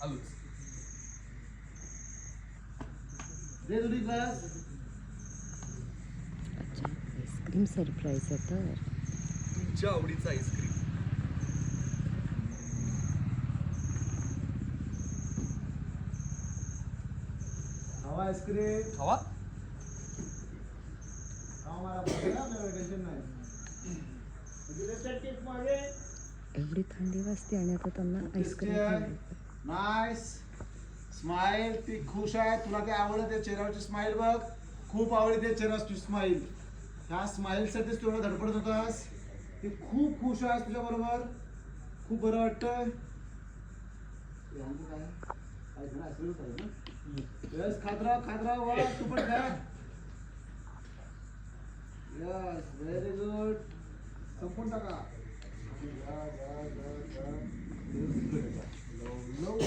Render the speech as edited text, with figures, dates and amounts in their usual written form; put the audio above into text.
आलूच. दे दुधी ग्लास. अच्छा ice cream surprise आहे तर. तुमच्या आवडीचं आईस्क्रीम. हवा आईस्क्रीम. खावा. खावा मला टेन्शन नाही. केक मागे. एवढी थंडी वाजते आणि आता त्यांना आईस्क्रीम खायला. Nice smile. ती खुश आहे. तुला ते आवडते चेहऱ्यावरची स्माइल बघ. खूप आवडते चेहऱ्यावरची स्माइल. ह्या स्माइलसाठीच तू एवढं धडपडत होतास. ती खूप खुश आहे तुझ्या बरोबर. खूप बरं वाटतंय. खात राहा वा तू पण खा. Yes very good. संपून टाका. लव